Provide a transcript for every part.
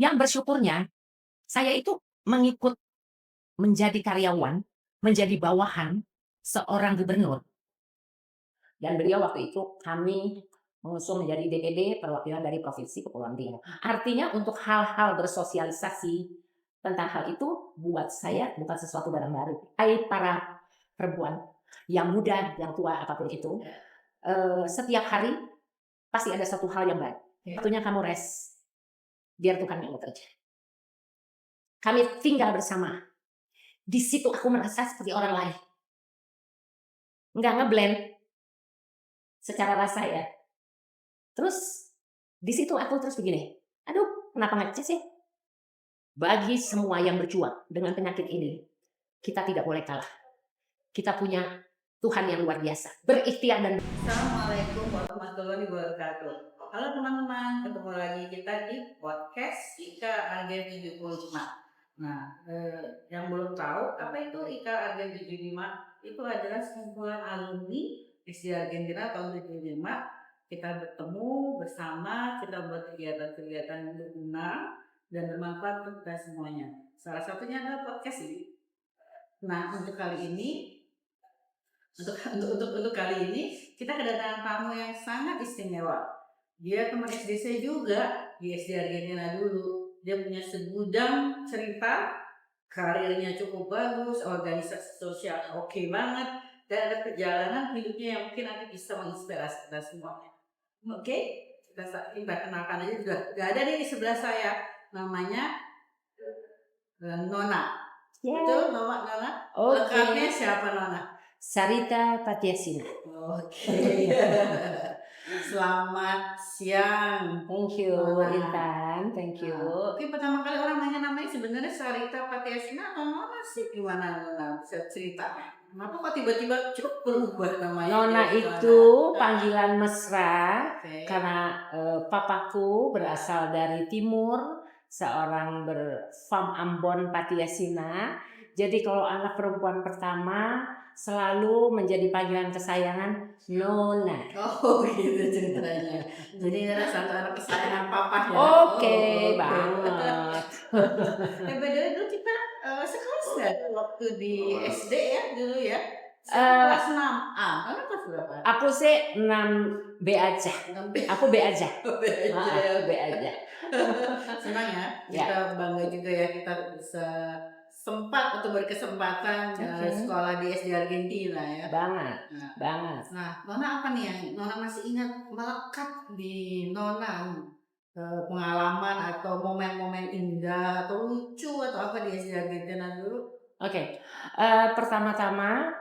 Yang bersyukurnya, saya itu mengikut menjadi karyawan, menjadi bawahan seorang gubernur. Dan beliau waktu itu kami mengusung menjadi DPD perwakilan dari Provinsi Kepulauan Riau. Artinya untuk hal-hal bersosialisasi tentang hal itu buat saya bukan sesuatu barang baru. Hai para perempuan yang muda, yang tua, apapun itu, setiap hari pasti ada satu hal yang baik. Waktunya kamu rest, biar Tuhan yang bekerja. Kami tinggal bersama. Di situ aku merasa seperti orang lain. Nggak ngeblend secara rasa ya. Terus di situ aku terus begini, aduh kenapa ngeces sih? Bagi semua yang berjuang dengan penyakit ini, kita tidak boleh kalah. Kita punya Tuhan yang luar biasa, berikhtiar dan Assalamualaikum warahmatullahi wabarakatuh. Halo teman-teman, ketemu lagi kita di podcast IKA Argen 75. Nah, yang belum tahu apa itu IKA Argen 75? Itu adalah sekumpulan alumni SD Argentina tahun 75. Kita bertemu bersama, kita buat kegiatan-kegiatan yang berguna dan bermanfaat untuk kita semuanya. Salah satunya adalah podcast ini. Nah, untuk kali ini untuk kali ini kita kedatangan tamu yang sangat istimewa. Dia teman SD saya juga di SD Argentina dulu. Dia punya segudang cerita, karirnya cukup bagus, organisasi sosial oke banget, dan ada perjalanan hidupnya yang mungkin nanti bisa menginspirasi kita semuanya. Oke, kita kenalkan aja juga. Gak ada nih di sebelah saya, namanya Nona. Betul, Nona? Lengkapnya siapa Nona? Sarita Patiasina. Oke. Selamat siang. Thank you, Intan. Thank you. Oke, pertama kali orang nanya namanya sebenarnya Sarita Patiasina atau Nona sih? Gimana Nona? Bisa cerita? Kenapa kok tiba-tiba cukup berubah namanya? Nona itu panggilan mesra karena papaku berasal dari timur, seorang berfam Ambon Patiasina. Jadi kalau anak perempuan pertama selalu menjadi panggilan kesayangan Nona. Oh gitu ceritanya. Jadi ada satu anak kesayangan papa ya. Oke, banget. Beda dulu kita sekelas nggak waktu di SD ya dulu ya. Kelas 6A. Kamu kelas berapa? Aku sih 6B aja. Aku B aja. B aja. Senang ya. Kita bangga juga ya kita bisa sempat atau berkesempatan sekolah di SD Argentina ya. Banget. Nah, Nona apa nih yang Nona masih ingat melekat di Nona? Pengalaman atau momen-momen indah atau lucu atau apa di SD Argentina dulu? Oke. Pertama-tama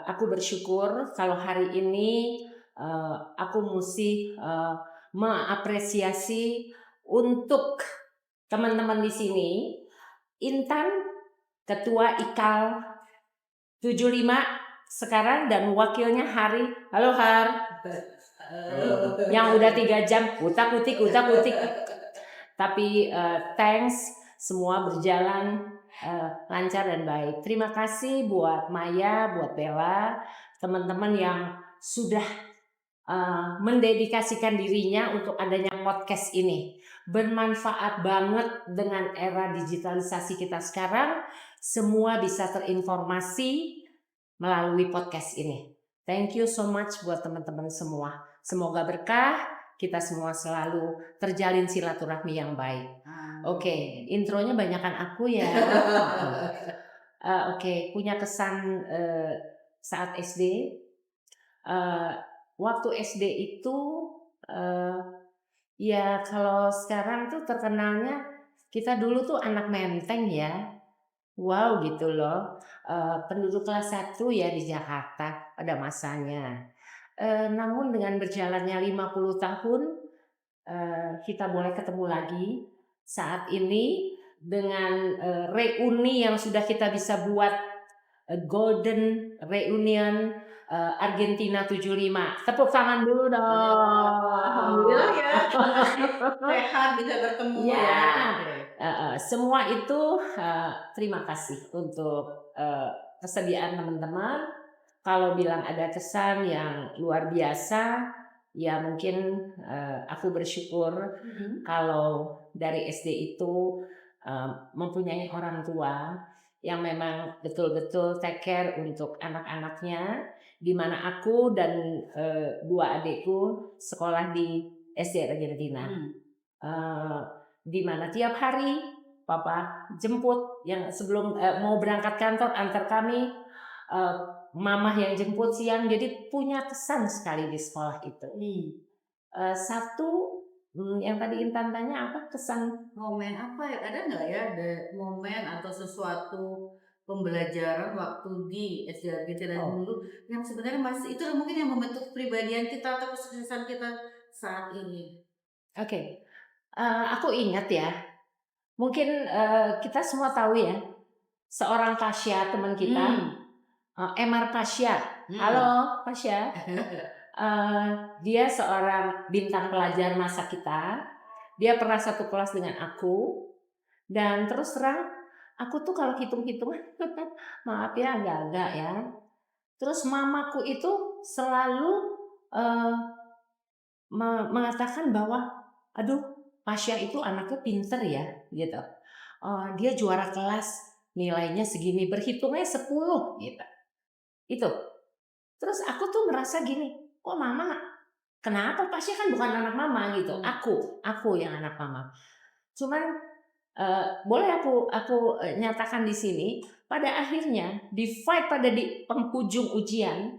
aku bersyukur kalau hari ini aku mesti mengapresiasi untuk teman-teman di sini. Intan, Ketua IKAL 75 sekarang, dan wakilnya Hari. Halo Har. Yang udah 3 jam utak-utik. Tapi thanks, semua berjalan lancar dan baik. Terima kasih buat Maya, buat Bella, teman-teman yang sudah mendedikasikan dirinya untuk adanya podcast ini. Bermanfaat banget dengan era digitalisasi kita sekarang. Semua bisa terinformasi melalui podcast ini. Thank you so much buat teman-teman semua. Semoga berkah, kita semua selalu terjalin silaturahmi yang baik. Oke, intronya banyakan aku ya. Oke, punya kesan saat SD. Waktu SD itu ya kalau sekarang tuh terkenalnya kita dulu tuh anak menteng ya. Wow gitu loh. Penduduk kelas 1 ya di Jakarta pada masanya. Namun dengan berjalannya 50 tahun kita boleh ketemu lagi saat ini dengan reuni yang sudah kita bisa buat, Golden Reunion Argentina 75. Tepuk tangan dulu dong. Alhamdulillah ya. Sehat bisa bertemu ya. Semua itu terima kasih untuk kesediaan teman-teman. Kalau bilang ada kesan yang luar biasa, ya mungkin aku bersyukur kalau dari SD itu mempunyai orang tua yang memang betul-betul take care untuk anak-anaknya, di mana aku dan dua adikku sekolah di SD Argentina. Di mana tiap hari papa jemput, yang sebelum mau berangkat kantor antar kami, mamah yang jemput siang, jadi punya kesan sekali di sekolah itu. Satu yang tadi Intan tanya apa kesan Momen apa ya? Ada nggak ya ada momen atau sesuatu pembelajaran waktu di SD Argentina dulu yang sebenarnya masih itu mungkin yang membentuk kepribadian kita atau kesuksesan kita saat ini? Oke. Aku ingat ya, mungkin kita semua tahu ya, seorang Pasha teman kita, Emar Pasha. Halo Pasha. Dia seorang bintang pelajar masa kita. Dia pernah satu kelas dengan aku, dan terus terang aku tuh kalau hitung-hitungan maaf ya agak-agak ya. Terus mamaku itu selalu mengatakan bahwa aduh Pasha itu anaknya pinter ya gitu. Dia juara kelas, nilainya segini, berhitungnya 10 gitu. Itu. Terus aku tuh merasa gini, oh mama kenapa Pasha kan bukan anak mama gitu. Aku yang anak mama. Cuman boleh aku nyatakan di sini, pada akhirnya di fight pada di penghujung ujian,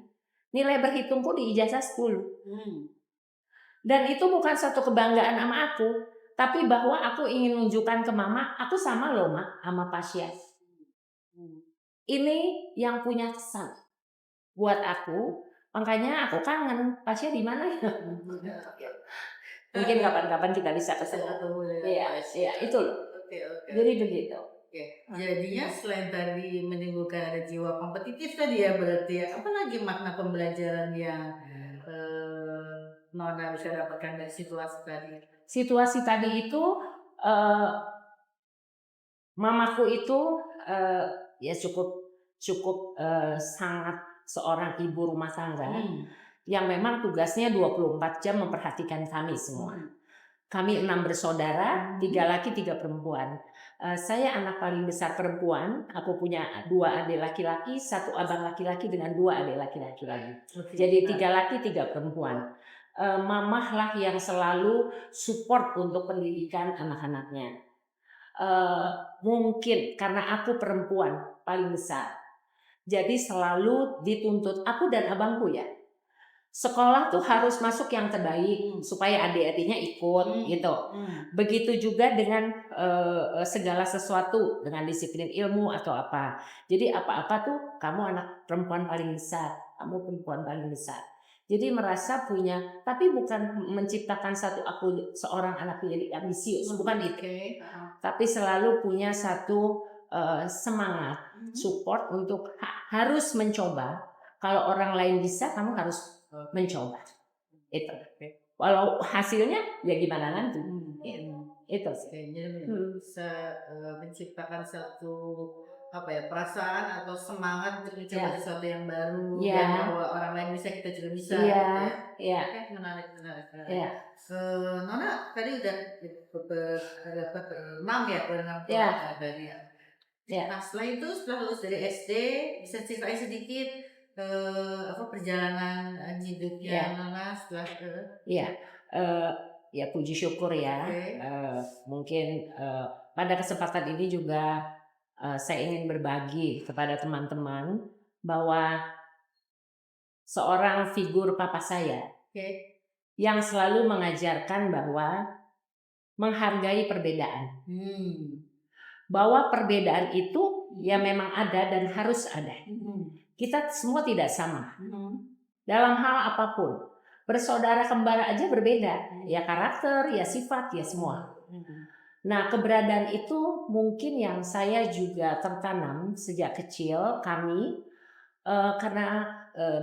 nilai berhitungku di ijazah 10. Dan itu bukan satu kebanggaan sama aku, tapi bahwa aku ingin menunjukkan ke mama, aku sama loh mak sama Pasha. Ini yang punya kesan buat aku, makanya aku kangen. Pasha di mana ya? Mungkin kapan-kapan kita bisa ketemu. Iya, itu loh. Jadi begitu. Jadinya selain tadi menimbulkan ada jiwa kompetitif tadi ya berarti ya, apa lagi makna pembelajaran yang Nona bisa dapatkan dari situasi tadi? Situasi tadi itu mamaku itu ya cukup sangat seorang ibu rumah tangga yang memang tugasnya 24 jam memperhatikan kami semua. Kami 6 bersaudara, 3 laki 3 perempuan. Saya anak paling besar perempuan. Aku punya 2 adik laki-laki, 1 abang laki-laki dengan 2 adik laki-laki lagi. Jadi 3 laki 3 perempuan. Mamah lah yang selalu support untuk pendidikan anak-anaknya. Mungkin karena aku perempuan paling besar, jadi selalu dituntut, aku dan abangku ya, sekolah tuh harus masuk yang terbaik supaya adik-adiknya ikut gitu. Begitu juga dengan segala sesuatu, dengan disiplin ilmu atau apa. Jadi apa-apa tuh kamu anak perempuan paling besar, kamu perempuan paling besar. Jadi merasa punya, tapi bukan menciptakan seorang anak menjadi ambisius, bukan itu. Tapi selalu punya satu semangat, support untuk harus mencoba. Kalau orang lain bisa, kamu harus mencoba. Itu. Walau hasilnya ya gimana nanti. Itu sih. Jadi bisa menciptakan satu apa ya, perasaan atau semangat untuk mencoba sesuatu yang baru dan bahwa orang lain bisa, kita juga bisa. Iya. Menarik. Nona tadi udah berenam dari Nah setelah itu, setelah lulus dari SD, bisa ceritain sedikit perjalanan hidupnya Nona setelah itu? Ya puji syukur ya. Mungkin pada kesempatan ini juga saya ingin berbagi kepada teman-teman bahwa seorang figur papa saya yang selalu mengajarkan bahwa menghargai perbedaan. Bahwa perbedaan itu ya memang ada dan harus ada. Kita semua tidak sama. Dalam hal apapun. Bersaudara kembar aja berbeda. Ya karakter, ya sifat, ya semua. Nah keberadaan itu mungkin yang saya juga tertanam sejak kecil kami. Karena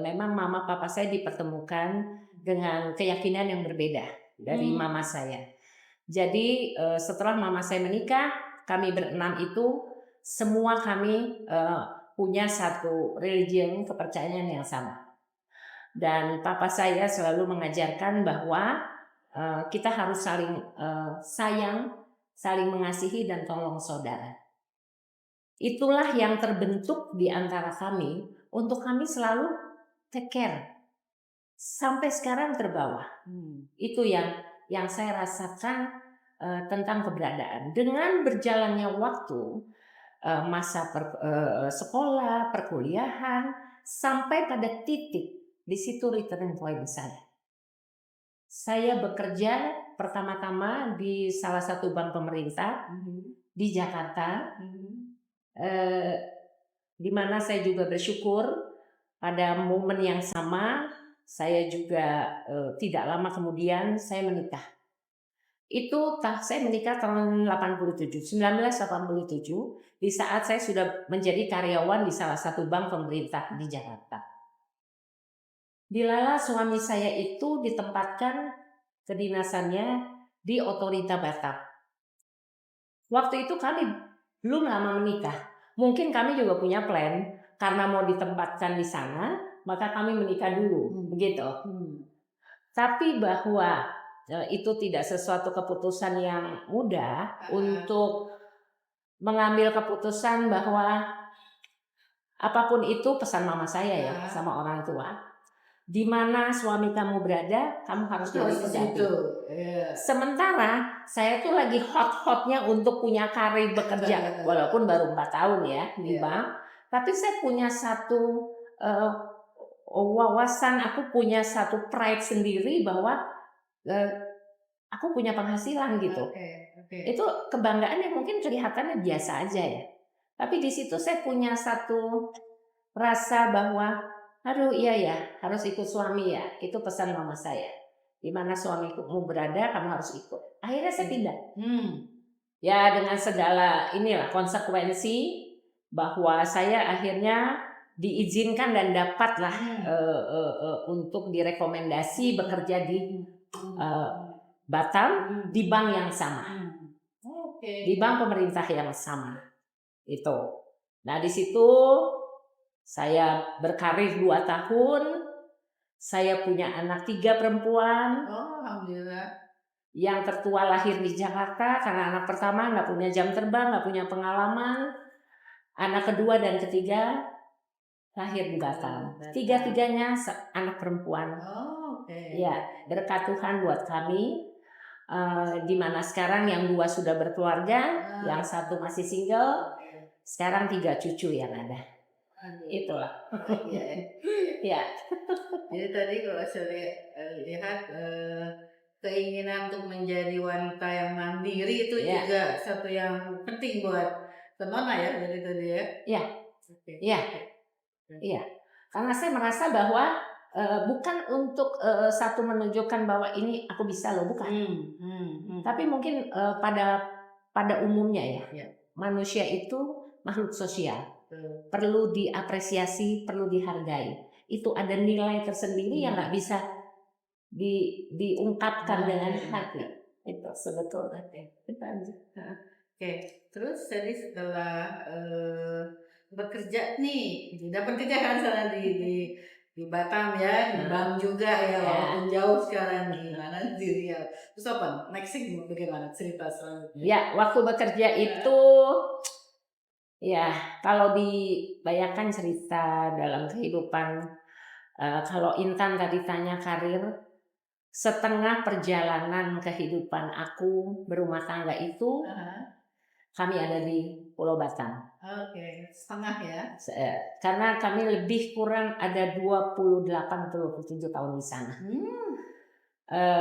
memang mama papa saya dipertemukan dengan keyakinan yang berbeda dari mama saya. Jadi setelah mama saya menikah, kami berenam itu semua kami punya satu religion, kepercayaan yang sama. Dan papa saya selalu mengajarkan bahwa kita harus saling sayang, saling mengasihi dan tolong saudara. Itulah yang terbentuk di antara kami untuk kami selalu take care sampai sekarang terbawa. Itu yang saya rasakan tentang keberadaan. Dengan berjalannya waktu, masa sekolah, perkuliahan, sampai pada titik di situ returning point saya. Saya bekerja pertama-tama di salah satu bank pemerintah di Jakarta, di mana saya juga bersyukur pada momen yang sama saya juga tidak lama kemudian saya menikah. Saya menikah tahun 1987 di saat saya sudah menjadi karyawan di salah satu bank pemerintah di Jakarta. Dilala suami saya itu ditempatkan kedinasannya di Otorita Batam. Waktu itu kami belum lama menikah. Mungkin kami juga punya plan karena mau ditempatkan di sana, maka kami menikah dulu, begitu. Tapi bahwa itu tidak sesuatu keputusan yang mudah untuk mengambil keputusan bahwa apapun itu pesan mama saya ya sama orang tua. Di mana suami kamu berada, kamu harus jadi pedati. Sementara saya tuh lagi hot-hotnya untuk punya karir bekerja, walaupun baru 4 tahun ya di bank, tapi saya punya satu wawasan, aku punya satu pride sendiri bahwa aku punya penghasilan gitu. Itu kebanggaan yang mungkin kelihatannya biasa aja ya. Tapi di situ saya punya satu rasa bahwa aduh iya ya, harus ikut suami ya. Itu pesan mama saya. Di mana suamimu berada, kamu harus ikut. Akhirnya saya pindah. Ya dengan segala inilah konsekuensi bahwa saya akhirnya diizinkan dan dapatlah untuk direkomendasi bekerja di Batam di bank yang sama. Di bank pemerintah yang sama. Itu. Nah, di situ saya berkarir 2 tahun, saya punya anak 3 perempuan. Alhamdulillah. Yang tertua lahir di Jakarta karena anak pertama nggak punya jam terbang, nggak punya pengalaman. Anak kedua dan ketiga lahir di Batam. 3-tiganya anak perempuan. Ya, berkat Tuhan buat kami. Di mana sekarang yang 2 sudah berkeluarga, yang 1 masih single. Sekarang 3 cucu yang ada. Itulah. Ya. Jadi tadi kalau saya lihat keinginan untuk menjadi wanita yang mandiri itu juga satu yang penting buat Nona ya dari tadi ya. Iya. Iya. Iya. Karena saya merasa bahwa bukan untuk satu menunjukkan bahwa ini aku bisa loh, bukan. Tapi mungkin pada umumnya ya. Manusia itu makhluk sosial. Perlu diapresiasi, perlu dihargai. Itu ada nilai tersendiri yang nggak bisa diungkapkan dengan hati. Itu sebetulnya. Oke, terus tadi setelah bekerja nih, dapat kerja kan sana di Batam ya, di bank juga ya, walaupun jauh sekarang gimana di Riau. Terus apa? Nextnya bagaimana cerita selanjutnya? Ya, waktu bekerja itu ya kalau dibayangkan cerita dalam kehidupan, kalau Intan tadi tanya karir, setengah perjalanan kehidupan aku berumah tangga itu kami ada di Pulau Batam. Oke, setengah ya. Karena kami lebih kurang ada 28-27 tahun di sana.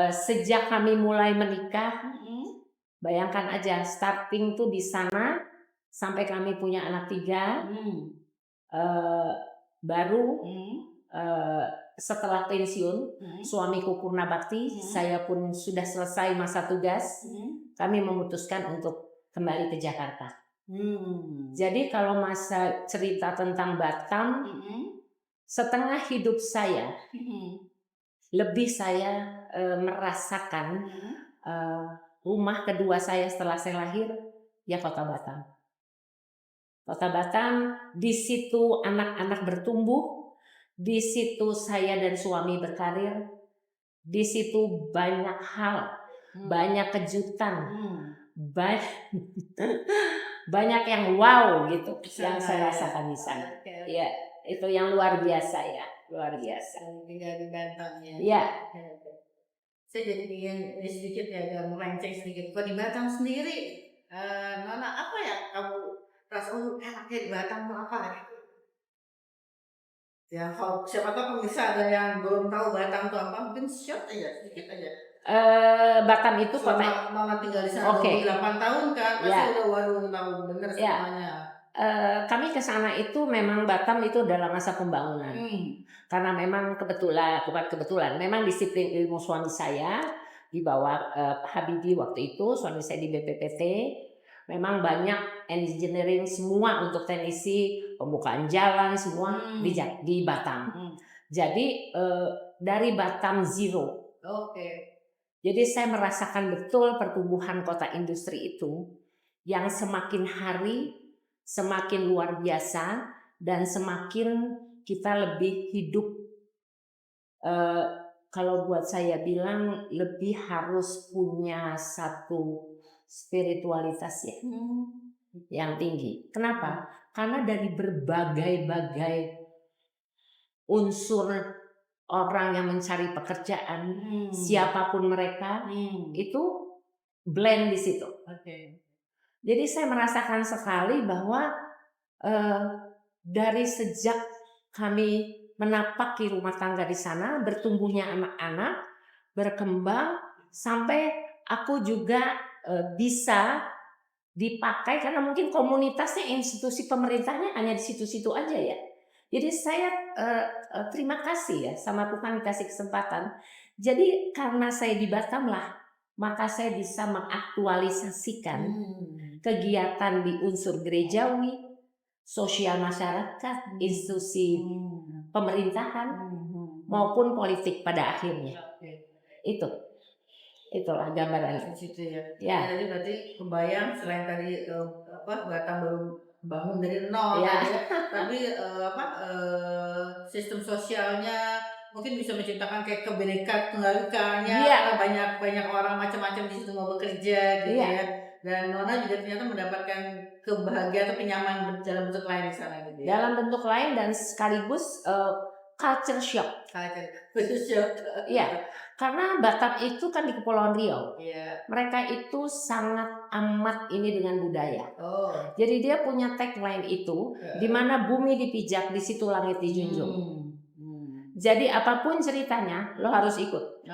Sejak kami mulai menikah, bayangkan aja starting tuh di sana sampai kami punya anak 3, baru setelah pensiun suamiku purna bakti, saya pun sudah selesai masa tugas, kami memutuskan untuk kembali ke Jakarta. Jadi kalau masa cerita tentang Batam, setengah hidup saya lebih saya merasakan rumah kedua saya setelah saya lahir ya Kota Batam. Kota Batam, di situ anak-anak bertumbuh, Di situ saya dan suami berkarir. Di situ banyak hal, banyak kejutan, banyak, banyak yang wow gitu yang saya rasakan di sana. Ya, itu yang luar biasa ya, luar biasa. Tinggal di Batam ya. Ya. Saya jadi ingin sedikit ya, agak melenceng sedikit. Kalau di Batam sendiri, Nona apa ya kamu rasa enaknya di Batam tuh apa ya? Ya, kalau siapa tahu pemirsa ada yang belum tahu Batam tuh apa, mungkin short aja, sedikit aja. Batam itu kota. Selama Nona tinggal di sana 28 tahun kan, pasti udah waduh tahu bener semuanya. Kami ke sana itu memang Batam itu dalam masa pembangunan. Karena memang bukan kebetulan, memang disiplin ilmu suami saya di bawah Habibie waktu itu, suami saya di BPPT. Memang banyak engineering semua untuk teknisi, pembukaan jalan semua di Batam. Jadi dari Batam zero. Jadi saya merasakan betul pertumbuhan kota industri itu yang semakin hari semakin luar biasa dan semakin kita lebih hidup. Kalau buat saya bilang lebih harus punya satu spiritualitas ya yang tinggi. Kenapa? Karena dari berbagai-bagai unsur orang yang mencari pekerjaan, siapapun mereka, itu blend di situ. Jadi saya merasakan sekali bahwa dari sejak kami menapaki rumah tangga di sana, bertumbuhnya anak-anak, berkembang, sampai aku juga bisa dipakai karena mungkin komunitasnya, institusi pemerintahnya hanya di situ-situ aja ya. Jadi saya terima kasih ya sama Tuhan kasih kesempatan. Jadi karena saya di Batam lah, maka saya bisa mengaktualisasikan kegiatan di unsur gerejawi, sosial masyarakat, institusi pemerintahan maupun politik pada akhirnya. Itulah gambaran. Ya. Jadi berarti kebayang selain tadi Batam baru bangun dari nol ya. Tapi sistem sosialnya mungkin bisa menciptakan kayak kebinekaan tunggal ikannya, banyak orang macam-macam di situ mau bekerja gitu ya. Dan Nona juga ternyata mendapatkan kebahagiaan atau kenyamanan dalam bentuk lain di sana gitu ya. Dalam bentuk lain dan sekaligus culture shock. Iya, karena Batam itu kan di Kepulauan Riau. Mereka itu sangat amat ini dengan budaya. Jadi dia punya tagline itu, di mana bumi dipijak, di situ langit dijunjung. Jadi apapun ceritanya, lo harus ikut.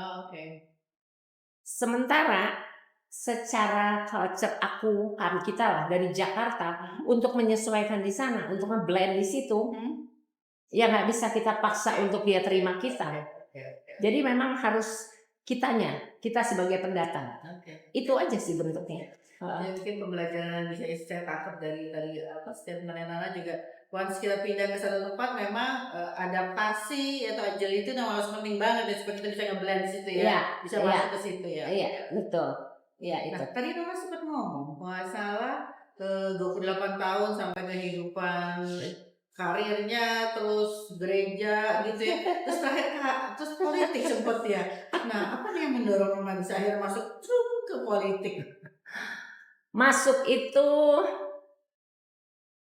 Sementara secara culture kita lah dari Jakarta untuk menyesuaikan di sana, untuk nge-blend di situ, ya nggak bisa kita paksa untuk dia terima kita. Jadi memang harus kita sebagai pendatang. Itu aja sih bentuknya. Ya, mungkin pembelajaran bisa saya tangkap dari statement Nana juga. Once kita pindah ke satu tempat, memang adaptasi atau agility itu harus penting banget ya, supaya kita bisa nge-blend di situ ya, bisa masuk ke situ ya. Iya, betul. Iya, itu. Nah, tadi Nana sempat ngomong masalah 28 tahun sampai kehidupan karirnya, terus gereja gitu ya, terus politik sempet ya. Nah, apa nih yang mendorong Nana bisa akhirnya masuk ke politik? Masuk itu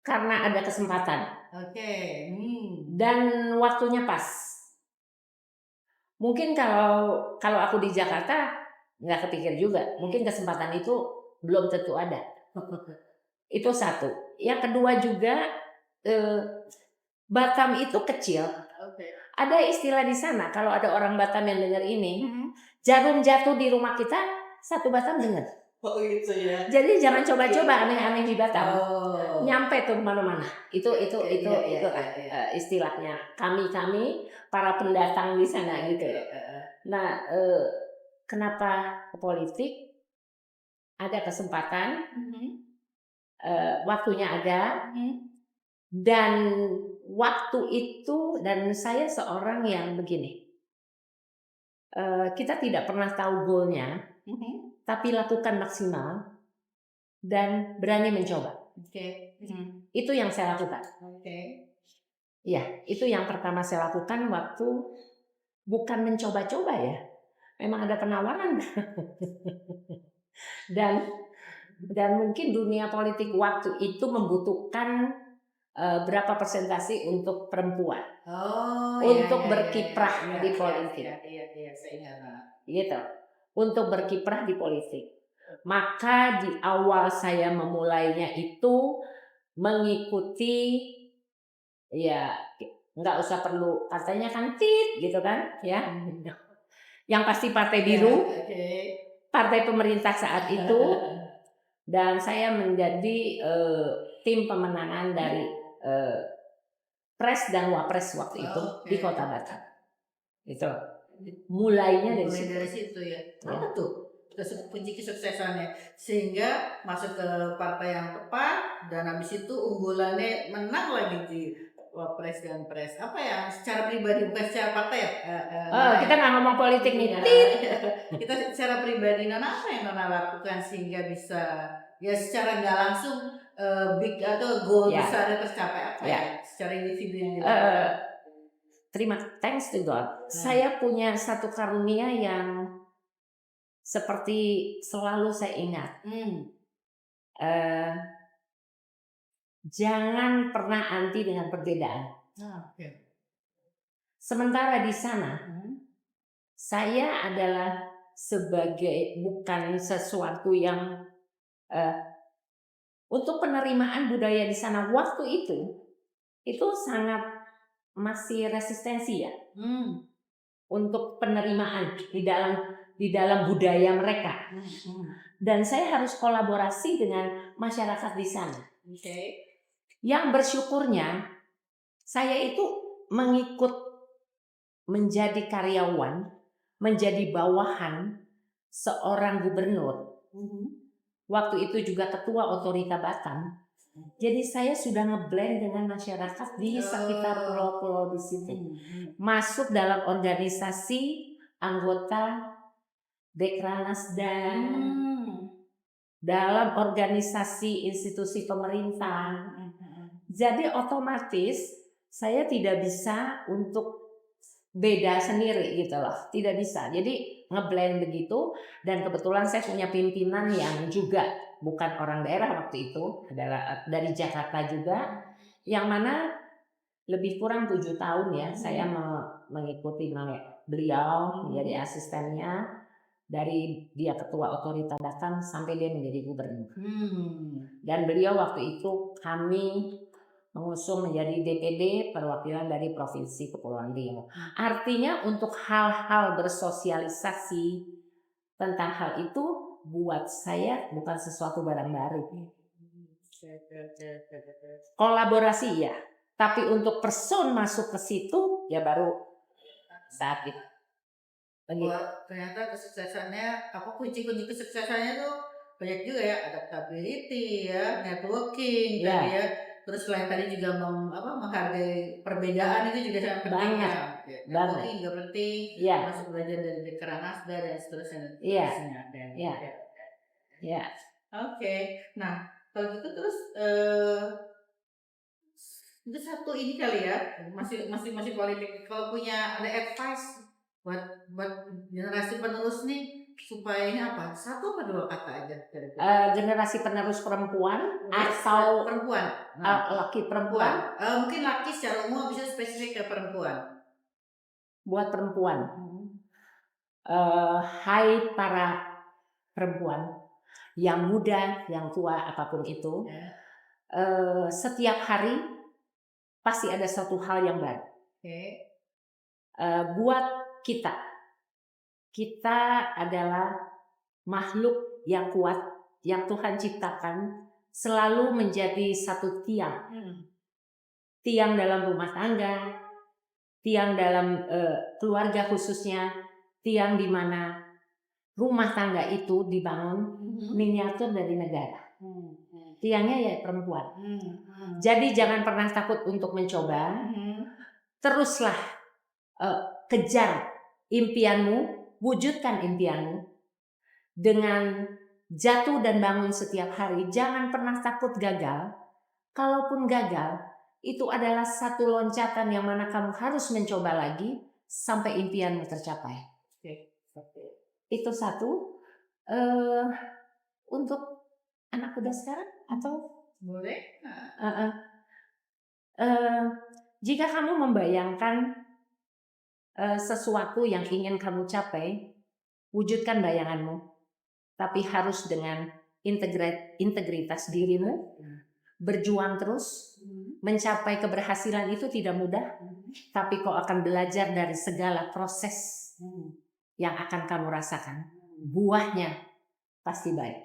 karena ada kesempatan. Dan waktunya pas. Mungkin kalau aku di Jakarta nggak kepikir juga. Mungkin kesempatan itu belum tentu ada. Itu satu. Yang kedua juga Batam itu kecil. Ada istilah di sana kalau ada orang Batam yang dengar ini, jarum jatuh di rumah kita, satu Batam dengar. Oh gitu ya. Jadi jangan coba-coba aneh-aneh di Batam. Nyampe tuh kemana-mana. Itu istilahnya. Kami para pendatang di sana gitu. Nah, kenapa ke politik? Ada kesempatan, waktunya ada, dan waktu itu dan saya seorang yang begini. Kita tidak pernah tahu goalnya. Tapi lakukan maksimal dan berani mencoba. Itu yang saya lakukan. Ya, itu yang pertama saya lakukan waktu bukan mencoba-coba ya. Memang ada penawaran dan mungkin dunia politik waktu itu membutuhkan berapa persentase untuk perempuan Oh, untuk berkiprah di politik. Iya, saya ingat. Gitu. Untuk berkiprah di politik. Maka di awal saya memulainya itu mengikuti, ya nggak usah perlu partainya kan gitu kan ya. Yang pasti partai biru, partai pemerintah saat itu, dan saya menjadi tim pemenangan dari pres dan wapres waktu itu di Kota Batam. Itu mulainya dari situ ya. Apa tuh kunci kesuksesannya sehingga masuk ke partai yang tepat dan habis itu unggulannya menang lagi di wapres dan pres. Apa ya secara pribadi bukan secara partai ya? Kita nggak ngomong politik nih. Kita secara pribadi Nona apa yang Nona lakukan sehingga bisa ya secara nggak langsung big atau goal besarnya tercapai apa ya secara individu yang dilakukan? Thanks to God. Saya punya satu karunia yang seperti selalu saya ingat. Jangan pernah anti dengan perbedaan. Sementara di sana, saya adalah sebagai bukan sesuatu yang untuk penerimaan budaya di sana waktu itu sangat masih resistensi ya untuk penerimaan di dalam budaya mereka. Dan saya harus kolaborasi dengan masyarakat di sana. Yang bersyukurnya saya itu mengikut menjadi karyawan, menjadi bawahan seorang gubernur. Waktu itu juga ketua otorita Batam. Jadi saya sudah ngeblend dengan masyarakat di sekitar pulau-pulau di situ. Masuk dalam organisasi anggota Dekranasda, dalam organisasi institusi pemerintah. Jadi otomatis saya tidak bisa untuk beda sendiri gitu loh, tidak bisa. Jadi ngeblend begitu, dan kebetulan saya punya pimpinan yang juga bukan orang daerah waktu itu, adalah dari Jakarta juga, yang mana lebih kurang 7 tahun ya saya mengikuti beliau menjadi asistennya dari dia ketua otorita Batam sampai dia menjadi gubernur. Dan beliau waktu itu kami mengusung menjadi DPD perwakilan dari Provinsi Kepulauan Riau. Artinya untuk hal-hal bersosialisasi tentang hal itu buat saya bukan sesuatu barang baru. Kolaborasi ya, tapi untuk person masuk ke situ ya baru saat itu. Wah, ternyata kesuksesannya kunci-kunci kesuksesannya tuh banyak juga ya, adaptability ya, networking tadi ya. Terus selain tadi juga menghargai perbedaan itu juga sangat penting ya. Networking juga penting. Masuk belajar dari Dekranasda dan seterusnya. Oke. Nah, kalau gitu terus itu satu ini kali ya, masih politik. Kalau punya ada advice buat generasi penerus nih supaya ini apa? Satu apa dua kata aja? Generasi penerus perempuan atau perempuan? Laki perempuan? Mungkin laki secara umum, bisa spesifik ke perempuan. Buat perempuan, hai para perempuan yang muda, yang tua, apapun itu, setiap hari pasti ada suatu hal yang baru. Buat kita adalah makhluk yang kuat yang Tuhan ciptakan, selalu menjadi satu tiang. Tiang dalam rumah tangga, tiang dalam keluarga khususnya, tiang di mana rumah tangga itu dibangun miniatur dari negara. Tiangnya ya perempuan. Jadi jangan pernah takut untuk mencoba. Teruslah kejar impianmu, wujudkan impianmu dengan jatuh dan bangun setiap hari. Jangan pernah takut gagal. Kalaupun gagal, itu adalah satu loncatan yang mana kamu harus mencoba lagi sampai impianmu tercapai. Oke. Itu satu. eh untuk anak muda sekarang atau Boleh? eh, eh, jika kamu membayangkan sesuatu yang ingin kamu capai, wujudkan bayanganmu, tapi harus dengan integritas dirimu, berjuang terus. Mencapai keberhasilan itu tidak mudah, tapi kau akan belajar dari segala proses yang akan kamu rasakan. Buahnya pasti baik.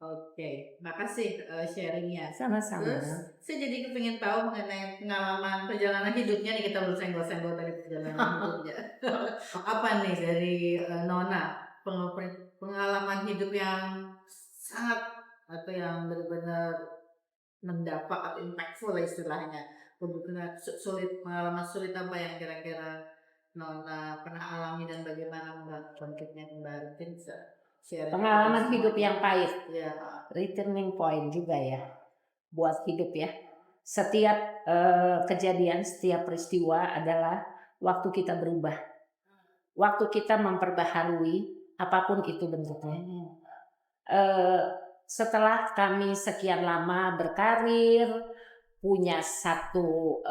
Oke, makasih sharingnya. Sama-sama. Terus saya jadi kepingin tahu mengenai pengalaman perjalanan hidupnya nih, kita bersenggol-senggol dari perjalanan hidupnya. Apa nih dari Nona pengalaman hidup yang sangat atau yang benar-benar mendampak atau impactful lah istilahnya. Benar sulit, pengalaman sulit apa yang kira-kira Nona pernah alami dan bagaimana membangkitnya kembali? Mungkin sharing Pengalaman hidup yang pahit, ya. returning point juga ya buat hidup ya. Setiap kejadian, setiap peristiwa adalah waktu kita berubah, waktu kita memperbaharui apapun itu bentuknya. Setelah kami sekian lama berkarir, punya satu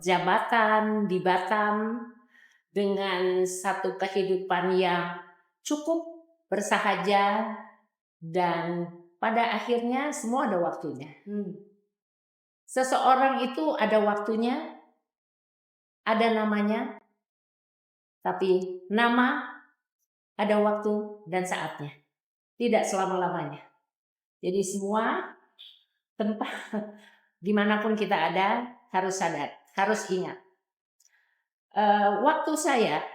jabatan di Batam dengan satu kehidupan yang cukup bersahaja, dan pada akhirnya semua ada waktunya. Seseorang itu ada waktunya, ada namanya, tapi nama ada waktu dan saatnya, tidak selama-lamanya. Jadi semua tempat dimanapun kita ada harus sadar, harus ingat. Waktu saya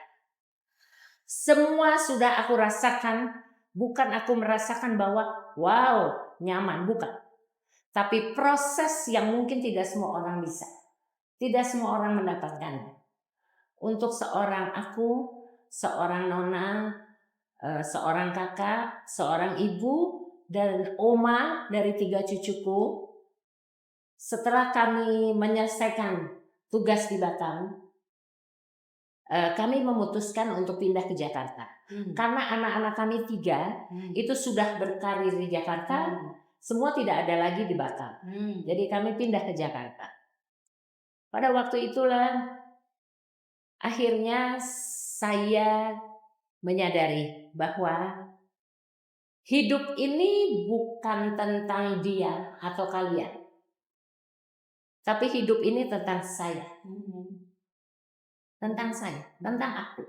semua sudah aku rasakan, bukan aku merasakan bahwa wow nyaman, bukan. Tapi proses yang mungkin tidak semua orang bisa, tidak semua orang mendapatkannya. Untuk seorang aku, seorang nona, seorang kakak, seorang ibu, dan oma dari 3 cucuku, setelah kami menyelesaikan tugas di Batam, kami memutuskan untuk pindah ke Jakarta. Karena anak-anak kami 3 itu sudah berkarir di Jakarta, semua tidak ada lagi di Batam. Jadi kami pindah ke Jakarta. Pada waktu itulah akhirnya saya menyadari bahwa hidup ini bukan tentang dia atau kalian, tapi hidup ini tentang saya. Tentang saya, tentang aku.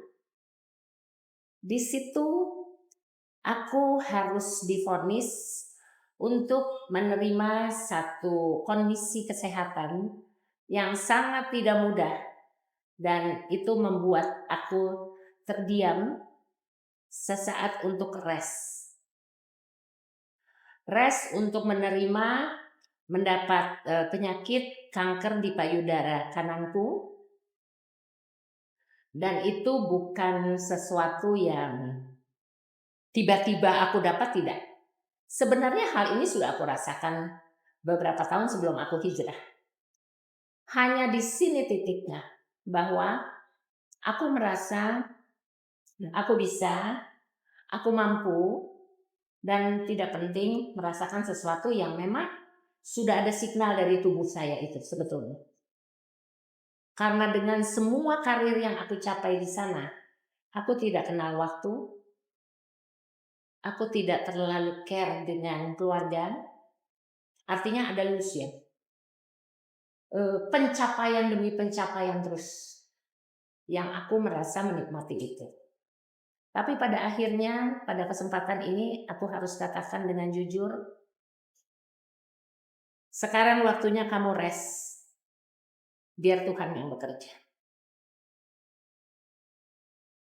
Di situ aku harus divonis untuk menerima satu kondisi kesehatan yang sangat tidak mudah, dan itu membuat aku terdiam sesaat untuk rest untuk menerima mendapat penyakit kanker di payudara kananku. Dan itu bukan sesuatu yang tiba-tiba aku dapat, tidak. Sebenarnya hal ini sudah aku rasakan beberapa tahun sebelum aku hijrah. Hanya di sini titiknya, bahwa aku merasa aku bisa, aku mampu, dan tidak penting merasakan sesuatu yang memang sudah ada signal dari tubuh saya itu sebetulnya. Karena dengan semua karir yang aku capai di sana, aku tidak kenal waktu, aku tidak terlalu care dengan keluarga. Artinya ada illusion. Pencapaian demi pencapaian terus, yang aku merasa menikmati itu. Tapi pada akhirnya, pada kesempatan ini aku harus katakan dengan jujur, sekarang waktunya kamu rest. Biar Tuhan yang bekerja.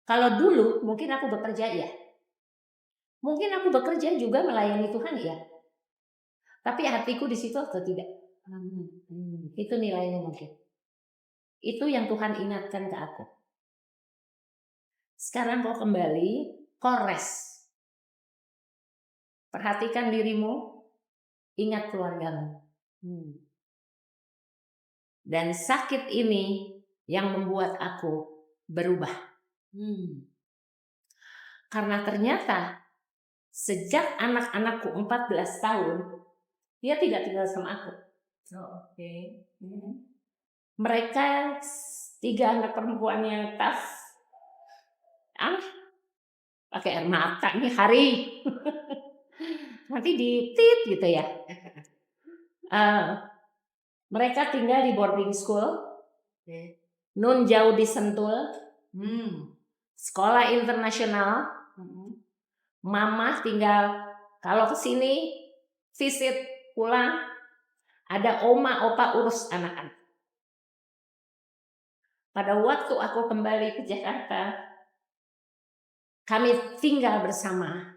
Kalau dulu mungkin aku bekerja ya. Mungkin aku bekerja juga melayani Tuhan ya. Tapi hatiku di situ atau tidak? Itu nilainya mungkin. Itu yang Tuhan ingatkan ke aku. Sekarang kau kembali, kau rest. Perhatikan dirimu, ingat keluargamu. Dan sakit ini yang membuat aku berubah. Karena ternyata sejak anak-anakku 14 tahun, dia tidak tinggal sama aku. Mereka 3 anak perempuannya tas, pakai air mata nih hari. Nanti ditit gitu ya. Mereka tinggal di boarding school. Nun jauh di Sentul. Sekolah internasional. Mama tinggal kalau kesini visit pulang, ada oma opa urus anak-anak. Pada waktu aku kembali ke Jakarta, kami tinggal bersama.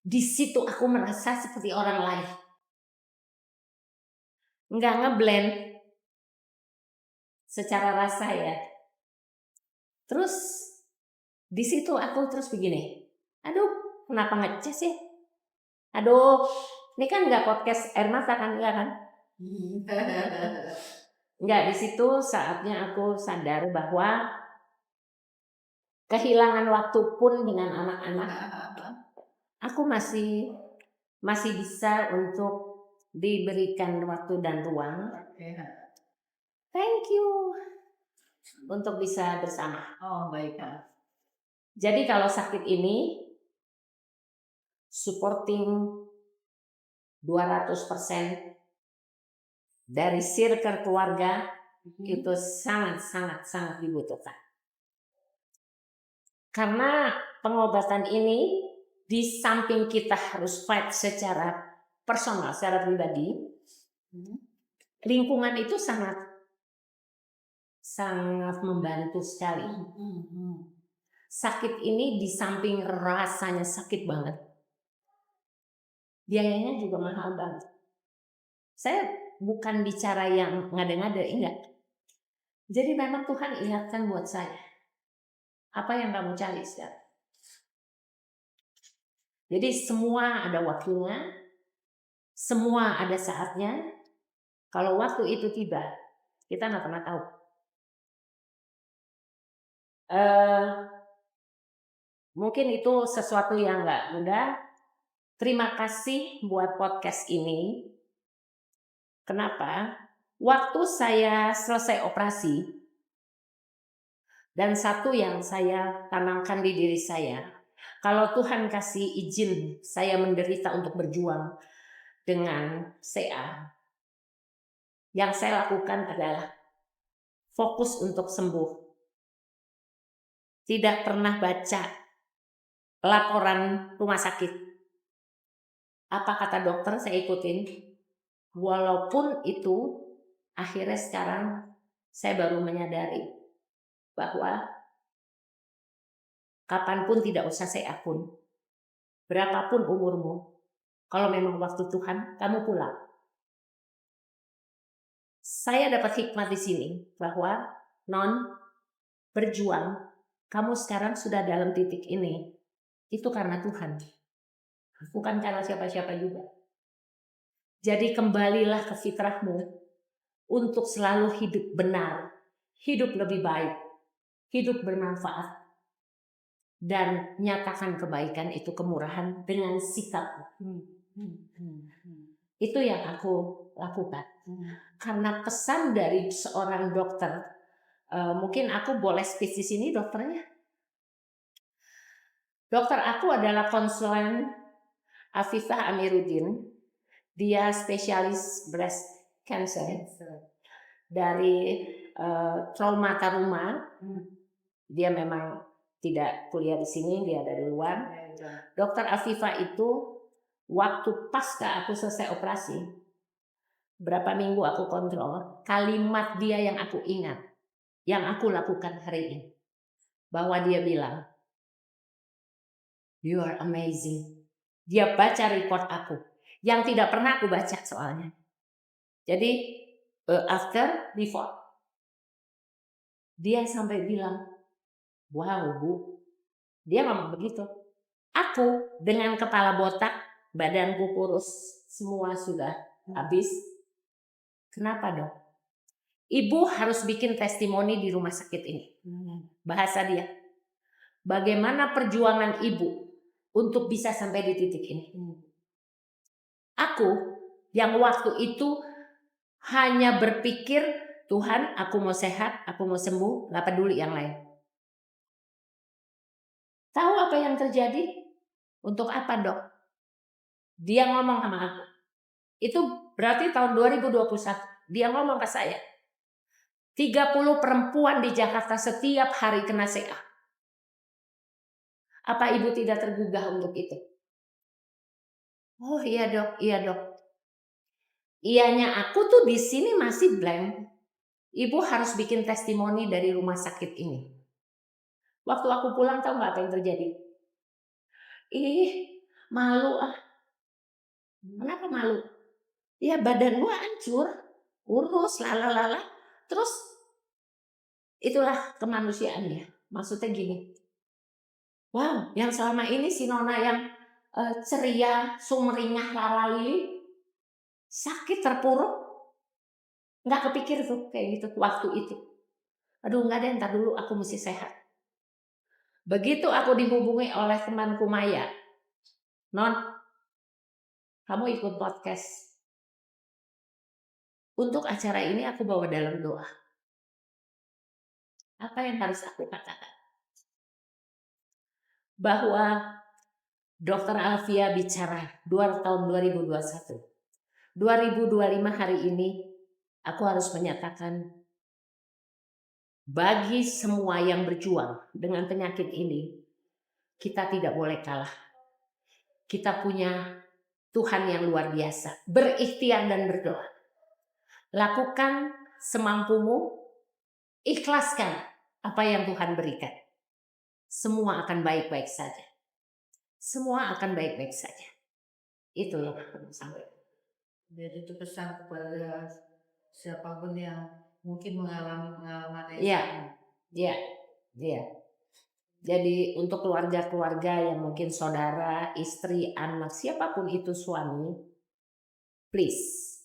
Di situ aku merasa seperti orang lain. Nggak ngeblend secara rasa ya. Terus di situ aku terus begini, aduh kenapa ngeces ya? Aduh, ini kan nggak podcast air mata kan, enggak kan? Enggak, di situ saatnya aku sadar bahwa kehilangan waktu pun dengan anak-anak, aku masih bisa untuk diberikan waktu dan ruang. Thank you untuk bisa bersama. Baik. Jadi kalau sakit ini supporting 200% dari circle keluarga itu sangat dibutuhkan. Karena pengobatan ini di samping kita harus fight secara personal, secara pribadi, lingkungan itu sangat membantu sekali. Sakit ini di samping rasanya sakit banget, biayanya juga mahal banget. Saya bukan bicara yang ngada-ngada, enggak. Jadi memang Tuhan ingatkan buat saya, apa yang kamu cari sekarang? Jadi semua ada waktunya, semua ada saatnya. Kalau waktu itu tiba, kita nggak pernah tahu. Mungkin itu sesuatu yang nggak mudah. Terima kasih buat podcast ini. Kenapa? Waktu saya selesai operasi, dan satu yang saya tanamkan di diri saya, kalau Tuhan kasih izin saya menderita untuk berjuang dengan CA, yang saya lakukan adalah fokus untuk sembuh. Tidak pernah baca laporan rumah sakit. Apa kata dokter saya ikutin. Walaupun itu akhirnya sekarang saya baru menyadari bahwa kapanpun tidak usah saya akun. Berapapun umurmu, kalau memang waktu Tuhan, kamu pulang. Saya dapat hikmat di sini bahwa non berjuang, kamu sekarang sudah dalam titik ini. Itu karena Tuhan. Bukan karena siapa-siapa juga. Jadi kembalilah ke fitrahmu untuk selalu hidup benar, hidup lebih baik, hidup bermanfaat, dan nyatakan kebaikan itu kemurahan dengan sikap. Itu yang aku lakukan. Karena pesan dari seorang dokter, mungkin aku boleh speech di sini dokternya. Dokter aku adalah konselor Afifah Amiruddin. Dia spesialis breast cancer dari Trauma Taruma. Dia memang tidak kuliah di sini, dia dari luar. Dokter Afifah itu waktu pasca aku selesai operasi, berapa minggu aku kontrol, kalimat dia yang aku ingat, yang aku lakukan hari ini, bahwa dia bilang, "You are amazing." Dia baca report aku, yang tidak pernah aku baca soalnya. Jadi after, before, dia sampai bilang, "Wow Bu," dia ngomong begitu. Aku dengan kepala botak, badanku kurus, semua sudah habis. Kenapa dong? Ibu harus bikin testimoni di rumah sakit ini. Bahasa dia. Bagaimana perjuangan ibu untuk bisa sampai di titik ini. Aku yang waktu itu hanya berpikir, Tuhan, aku mau sehat, aku mau sembuh, gak peduli yang lain. Tahu apa yang terjadi? Untuk apa, Dok? Dia ngomong sama aku. Itu berarti tahun 2021. Dia ngomong ke saya. 30 perempuan di Jakarta setiap hari kena CA. Apa ibu tidak tergugah untuk itu? Oh iya dok, iya dok. Iyanya aku tuh di sini masih blank. Ibu harus bikin testimoni dari rumah sakit ini. Waktu aku pulang tahu nggak apa yang terjadi? Ih, malu ah. Kenapa malu? Ya badan gua hancur, kurus, lala. Terus itulah kemanusiaannya. Maksudnya gini. Wow, yang selama ini si Nona yang ceria, sumringah, lalali, sakit terpuruk, nggak kepikir tuh kayak gitu waktu itu. Aduh nggak ada, ntar dulu aku mesti sehat. Begitu aku dihubungi oleh temanku Maya, Non, kamu ikut podcast. Untuk acara ini aku bawa dalam doa. Apa yang harus aku katakan? Bahwa Dr. Alfia bicara tahun 2021. 2025 hari ini aku harus menyatakan bagi semua yang berjuang dengan penyakit ini, kita tidak boleh kalah. Kita punya Tuhan yang luar biasa. Berikhtiar dan berdoa. Lakukan semampumu, ikhlaskan apa yang Tuhan berikan. Semua akan baik-baik saja. Semua akan baik-baik saja. Itu yang aku sampaikan. Jadi itu pesan kepada siapapun yang mungkin mengalami pengalaman yang Iya, sama. iya. Jadi untuk keluarga-keluarga yang mungkin saudara, istri, anak, siapapun itu suami, please.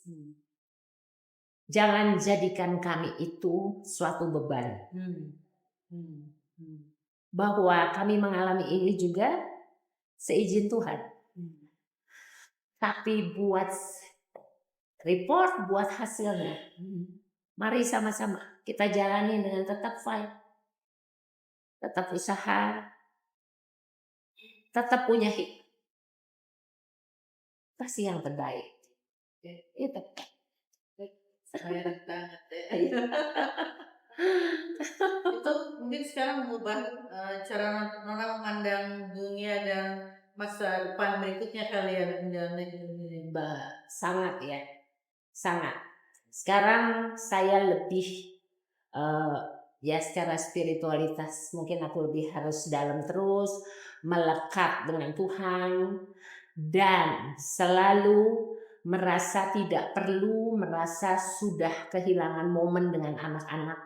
Jangan jadikan kami itu suatu beban. Bahwa kami mengalami ini juga seizin Tuhan. Tapi buat report, buat hasilnya. Mari sama-sama kita jalani dengan tetap fight. Tetap usaha. Tetap punya hikmah. Pasti yang terbaik. Itu. Saya banget ya. Itu mungkin sekarang mengubah cara Nona memandang dunia dan masa depan berikutnya kali ya menjalani ini. Sangat ya, sangat. Sekarang saya lebih ya secara spiritualitas mungkin aku lebih harus dalam terus, melekat dengan Tuhan dan selalu merasa tidak perlu merasa sudah kehilangan momen dengan anak-anak.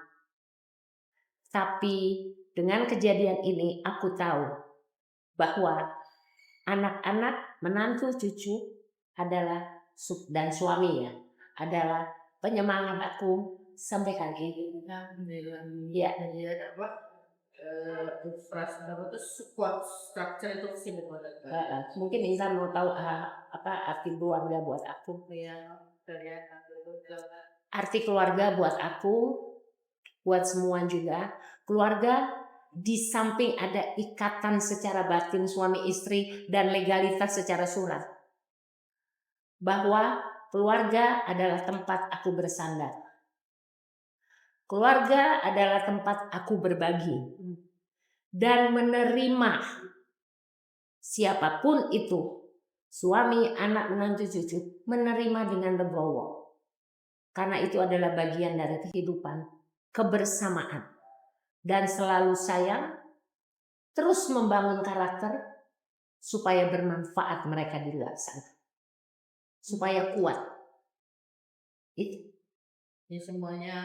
Tapi dengan kejadian ini aku tahu bahwa anak-anak, menantu, cucu adalah dan suami ya adalah penyemangat aku sampai hari ini. Alhamdulillah. Ya. Jadi apa? Infrastruktur apa tuh support structure itu sih Mungkin Intan mau tahu apa arti keluarga buat aku. ya kelihatan Arti keluarga buat aku, buat semua juga. Keluarga di samping ada ikatan secara batin suami istri dan legalitas secara surat. Bahwa keluarga adalah tempat aku bersandar. Keluarga adalah tempat aku berbagi dan menerima siapapun itu, suami, anak, menantu, cucu, menerima dengan legowo. Karena itu adalah bagian dari kehidupan, kebersamaan. Dan selalu sayang, terus membangun karakter supaya bermanfaat mereka di luar sana. Supaya kuat. Itu. Ya semuanya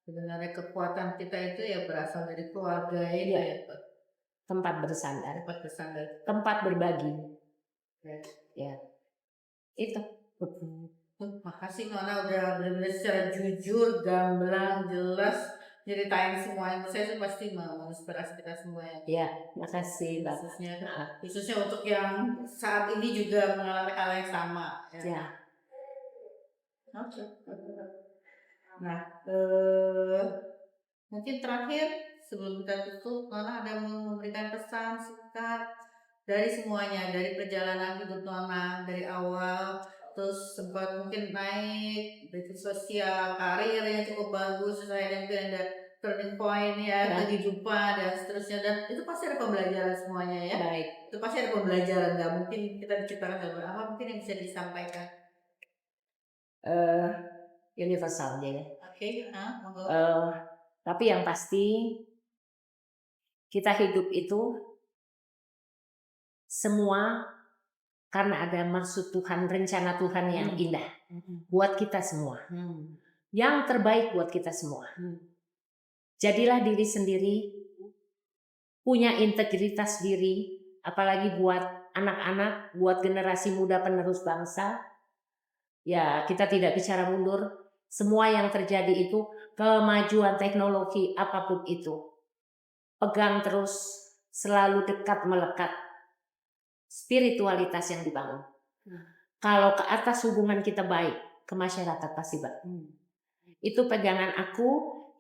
sebenarnya kekuatan kita itu ya berasal dari keluarga itu ya. Tempat bersandar. Tempat bersandar. Tempat berbagi. Ya. Itu. Makasih Nona udah benar-benar secara jujur, gamblang, jelas ceritain semuanya. Saya tuh pasti mau menginspirasi kita semua ya. Ya, makasih Mbak. Khususnya untuk yang saat ini juga mengalami hal yang sama. Ya. Oke. Nah, mungkin terakhir sebelum kita tutup, Nona ada mau memberikan pesan singkat dari semuanya, dari perjalanan hidup Nona dari awal, terus sempat mungkin naik dari sosial, karir yang cukup bagus, saya mungkin ada turning point ya, kehidupan dan seterusnya, dan itu pasti ada pembelajaran semuanya ya. Baik. Itu pasti ada pembelajaran, nggak mungkin kita diciptakan dari apa, mungkin yang bisa disampaikan. Universal ya. Oke, monggo. Tapi yang pasti kita hidup itu semua karena ada maksud Tuhan, rencana Tuhan yang indah buat kita semua. Yang terbaik buat kita semua. Jadilah diri sendiri, punya integritas diri, apalagi buat anak-anak, buat generasi muda penerus bangsa. Ya, kita tidak bicara mundur. Semua yang terjadi itu kemajuan teknologi apapun itu. Pegang terus, selalu dekat melekat. Spiritualitas yang dibangun. Kalau ke atas hubungan kita baik, ke masyarakat pasti baik. Itu pegangan aku,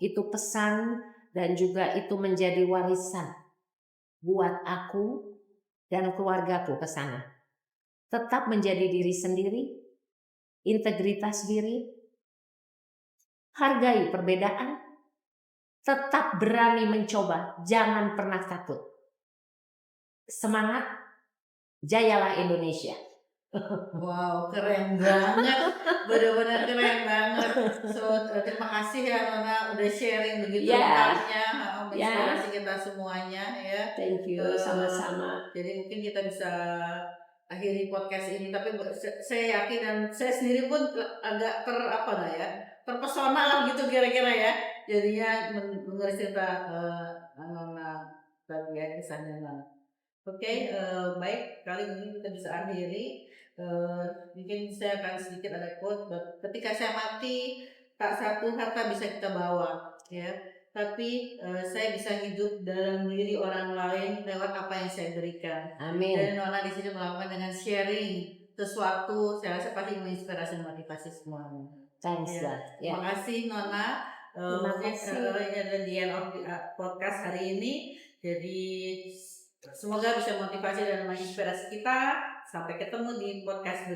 itu pesan, dan juga itu menjadi warisan buat aku dan keluargaku ke sana. Tetap menjadi diri sendiri, integritas diri, hargai perbedaan, tetap berani mencoba, jangan pernah takut. Semangat, jayalah Indonesia. Wow, keren banget, benar-benar keren banget. So, terima kasih ya Nona udah sharing begitu lengkapnya, menginspirasi kita semuanya ya. Thank you, sama-sama. Jadi mungkin kita bisa akhiri podcast ini, tapi saya yakin dan saya sendiri pun agak terpesona lah gitu kira-kira ya. Jadinya mendengar cerita Nona tadi ya, kisahnya Nona. Oke, baik, kali ini kita bisa akhiri. Mungkin saya akan sedikit ada quote, ketika saya mati tak satu harta bisa kita bawa ya, tapi saya bisa hidup dalam diri orang lain lewat apa yang saya berikan. Amin. Dan Nona di sini melakukan dengan sharing sesuatu, saya rasa pasti menginspirasi dan motivasi semuanya. Thanks ya. Terima kasih Nona. Terima kasih. Ini adalah the end of podcast hari ini. Jadi semoga bisa motivasi dan menginspirasi kita. Sampai ketemu di podcast